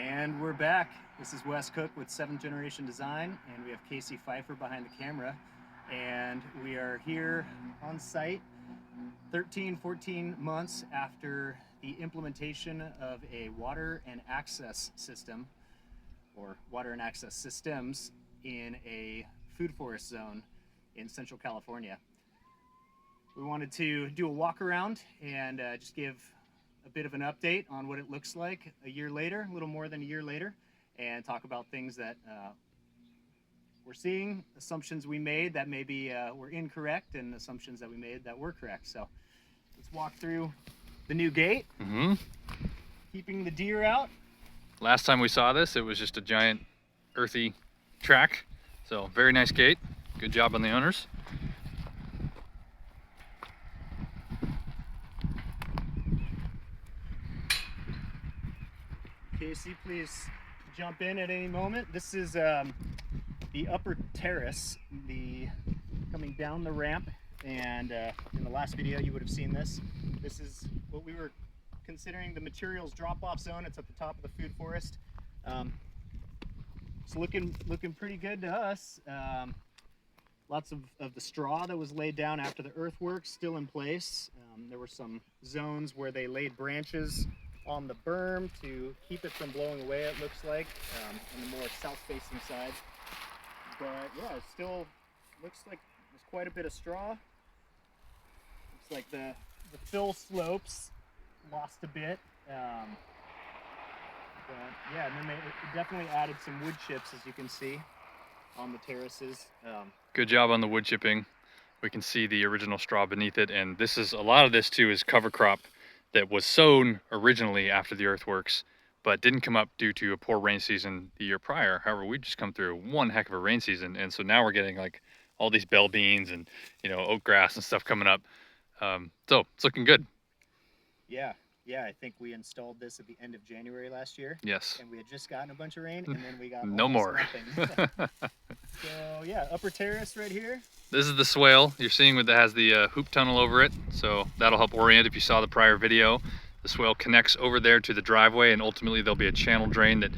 And we're back. This is Wes Cook with 7th Generation Design, and we have Casey Pfeiffer behind the camera. And we are here on site 14 months after the implementation of a water and access system, or water and access systems, in a food forest zone in Central California. We wanted to do a walk around and just give a bit of an update on what it looks like a year later, a little more than a year later, and talk about things that we're seeing, assumptions we made that maybe were incorrect, and assumptions that we made that were correct. So let's walk through the new gate, keeping the deer out. Last time we saw this, it was just a giant earthy track. So very nice gate. Good job on the owners. Casey, please jump in at any moment. This is the upper terrace, coming down the ramp, and in the last video you would have seen this. This is what we were considering the materials drop-off zone. It's at the top of the food forest. It's looking pretty good to us. Lots of the straw that was laid down after the earthworks still in place. There were some zones where they laid branches on the berm to keep it from blowing away, it looks like, on the more south-facing side. But yeah, it still looks like there's quite a bit of straw. Looks like the fill slopes lost a bit. But yeah, and then they definitely added some wood chips, as you can see, on the terraces. Good job on the wood chipping. We can see the original straw beneath it, and this is, a lot of this too is cover crop that was sown originally after the earthworks, but didn't come up due to a poor rain season the year prior. However, we just come through one heck of a rain season, and so now we're getting like all these bell beans and, you know, oat grass and stuff coming up. So it's looking good. Yeah, I think we installed this at the end of January last year. Yes. And we had just gotten a bunch of rain, and then we got no more. nothing. So yeah, upper terrace right here. This is the swale you're seeing that has the hoop tunnel over it, so that'll help orient if you saw the prior video. The swale connects over there to the driveway, and ultimately there'll be a channel drain that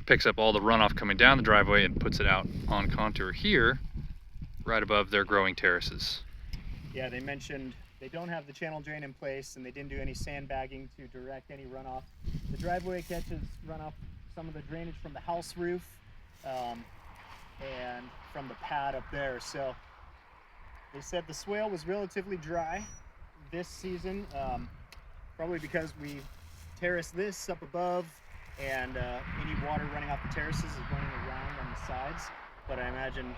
picks up all the runoff coming down the driveway and puts it out on contour here, right above their growing terraces. Yeah, they mentioned they don't have the channel drain in place, and they didn't do any sandbagging to direct any runoff. The driveway catches runoff, some of the drainage from the house roof, and from the pad up there. So they said the swale was relatively dry this season, probably because we terraced this up above, and any water running off the terraces is running around on the sides. But I imagine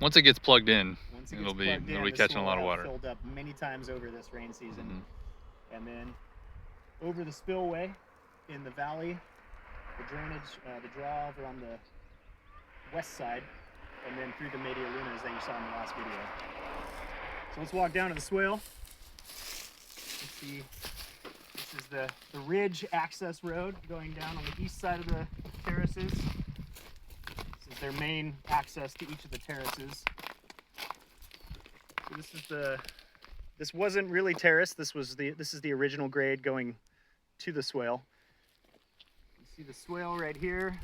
once it gets plugged in, it'll be catching a lot of water. Filled up many times over this rain season. And then over the spillway in the valley, the drainage, the draw over on the west side, and then through the media lunas that you saw in the last video. So let's walk down to the swale. Let's see, this is the ridge access road going down on the east side of the terraces. This is their main access to each of the terraces. So this wasn't really terrace. This is the original grade going to the swale. You see the swale right here.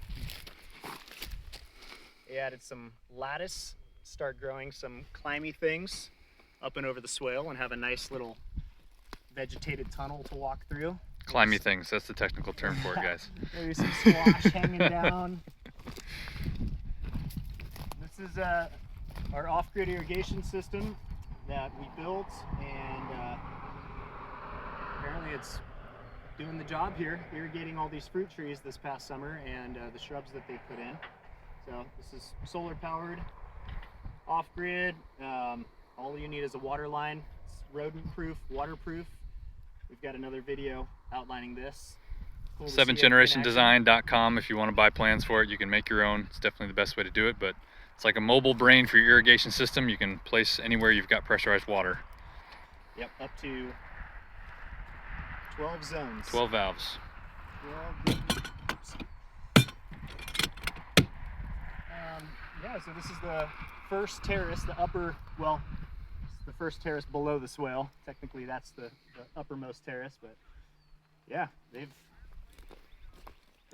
They added some lattice, start growing some climby things up and over the swale, and have a nice little vegetated tunnel to walk through. Climby things, that's the technical term for it, guys. Maybe some squash hanging down. This is our OffGrid irrigation system that we built, and apparently it's doing the job here, irrigating all these fruit trees this past summer, and the shrubs that they put in. So this is solar powered, off-grid. All you need is a water line. It's rodent proof, waterproof. We've got another video outlining this. Cool 7thGenerationDesign.com if you want to buy plans for it. You can make your own. It's definitely the best way to do it, but it's like a mobile brain for your irrigation system. You can place anywhere you've got pressurized water. Yep, up to 12 zones. 12 valves. 12. Yeah, so this is the first terrace, the upper, well, the first terrace below the swale. Technically that's the uppermost terrace, but yeah, they've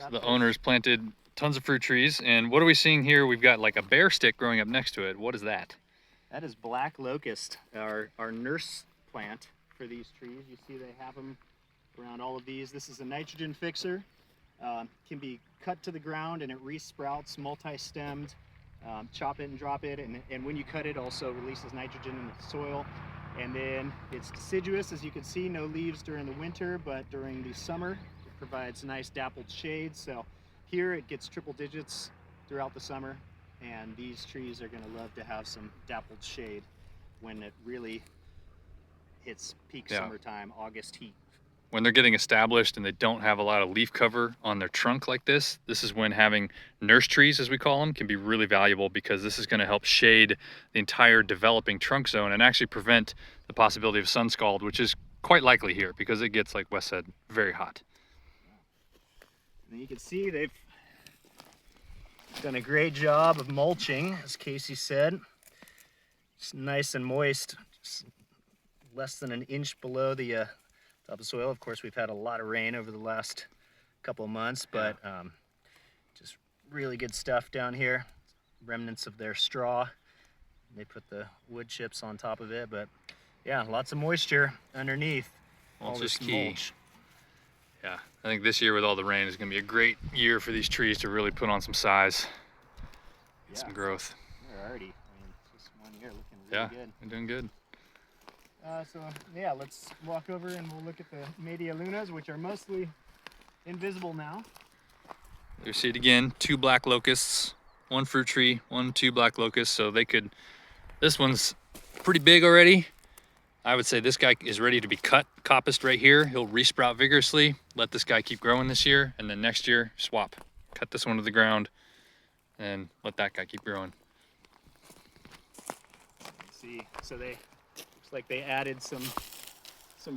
So the owners planted tons of fruit trees, and what are we seeing here? We've got like a bear stick growing up next to it. What is that? That is black locust, our nurse plant for these trees. You see they have them around all of these. This is a nitrogen fixer. Can be cut to the ground and it resprouts, multi-stemmed. Chop it and drop it, and when you cut it, also releases nitrogen in the soil. And then it's deciduous, as you can see, no leaves during the winter, but during the summer it provides nice dappled shade. So here it gets triple digits throughout the summer, and these trees are going to love to have some dappled shade when it really hits peak summertime, August heat. When they're getting established and they don't have a lot of leaf cover on their trunk like this is when having nurse trees, as we call them, can be really valuable, because this is going to help shade the entire developing trunk zone and actually prevent the possibility of sun scald, which is quite likely here because it gets, like Wes said, very hot. And you can see they've done a great job of mulching, as Casey said. It's nice and moist, just less than an inch below the top of soil. Of course, we've had a lot of rain over the last couple of months, but just really good stuff down here. Remnants of their straw. They put the wood chips on top of it, but yeah, lots of moisture underneath all this mulch. Yeah, I think this year with all the rain is going to be a great year for these trees to really put on some size, get some growth. They're already, just 1 year looking really good. They're doing good. So yeah, let's walk over and we'll look at the Media Lunas, which are mostly invisible now. You see it again, 2 black locusts, 1 fruit tree, 2 black locusts. So this one's pretty big already. I would say this guy is ready to be cut, coppiced right here. He'll resprout vigorously, let this guy keep growing this year, and then next year, swap. Cut this one to the ground and let that guy keep growing. See, so like they added some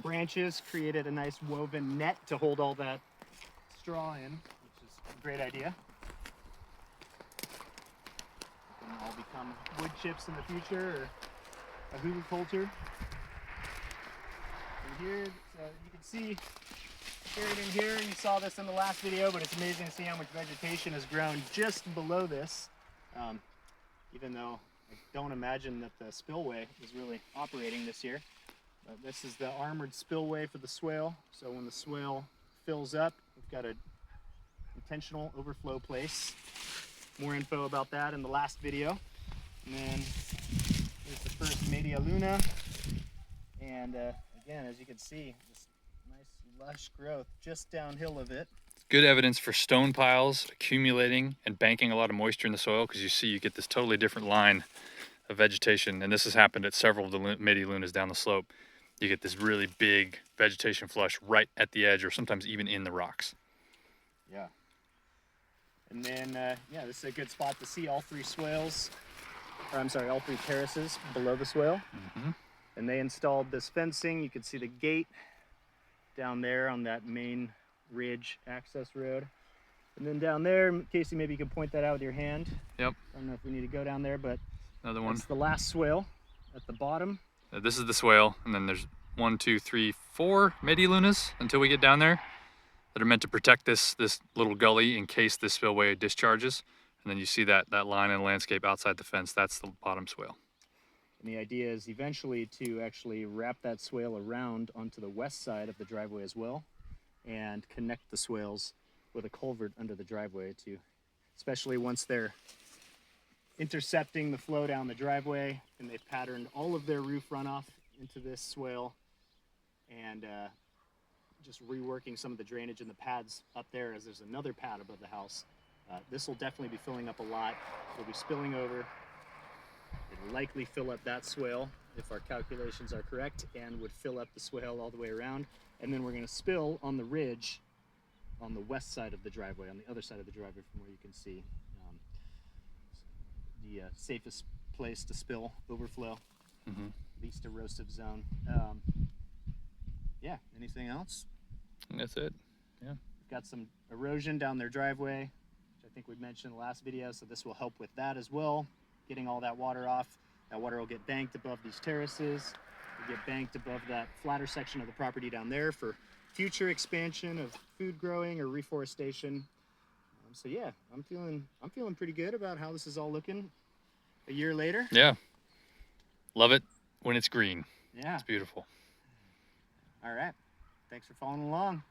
branches, created a nice woven net to hold all that straw in, which is a great idea. They can all become wood chips in the future, or a hugelkultur. And here, you can see buried in here, you saw this in the last video, but it's amazing to see how much vegetation has grown just below this, even though I don't imagine that the spillway is really operating this year. But this is the armored spillway for the swale. So when the swale fills up, we've got an intentional overflow place. More info about that in the last video. And then here's the first Media Luna. And again, as you can see, this nice lush growth just downhill of it. Good evidence for stone piles accumulating and banking a lot of moisture in the soil, because you get this totally different line of vegetation, and this has happened at several of the Media Lunas down the slope. You get this really big vegetation flush right at the edge, or sometimes even in the rocks. Yeah. And then, yeah, this is a good spot to see all 3 swales, or I'm sorry, all 3 terraces below the swale. And they installed this fencing. You can see the gate down there on that main ridge access road. And then down there, Casey, maybe you can point that out with your hand. Yep. I don't know if we need to go down there, but another one. It's the last swale at the bottom. This is the swale, and then there's 1, 2, 3, 4 Media Lunas until we get down there that are meant to protect this little gully in case this spillway discharges. And then you see that line in the landscape outside the fence. That's the bottom swale. And the idea is eventually to actually wrap that swale around onto the west side of the driveway as well, and connect the swales with a culvert under the driveway, to, especially once they're intercepting the flow down the driveway and they've patterned all of their roof runoff into this swale, and just reworking some of the drainage in the pads up there, as there's another pad above the house. This will definitely be filling up a lot. It'll be spilling over. It'll likely fill up that swale if our calculations are correct, and would fill up the swale all the way around. And then we're going to spill on the ridge on the west side of the driveway, on the other side of the driveway from where you can see the safest place to spill, overflow, least erosive zone. Yeah, anything else? That's it. Yeah. We've got some erosion down their driveway, which I think we mentioned in the last video, so this will help with that as well, getting all that water off. That water will get banked above these terraces. It'll get banked above that flatter section of the property down there for future expansion of food growing or reforestation. So yeah, I'm feeling pretty good about how this is all looking a year later. Yeah. Love it when it's green. Yeah. It's beautiful. All right. Thanks for following along.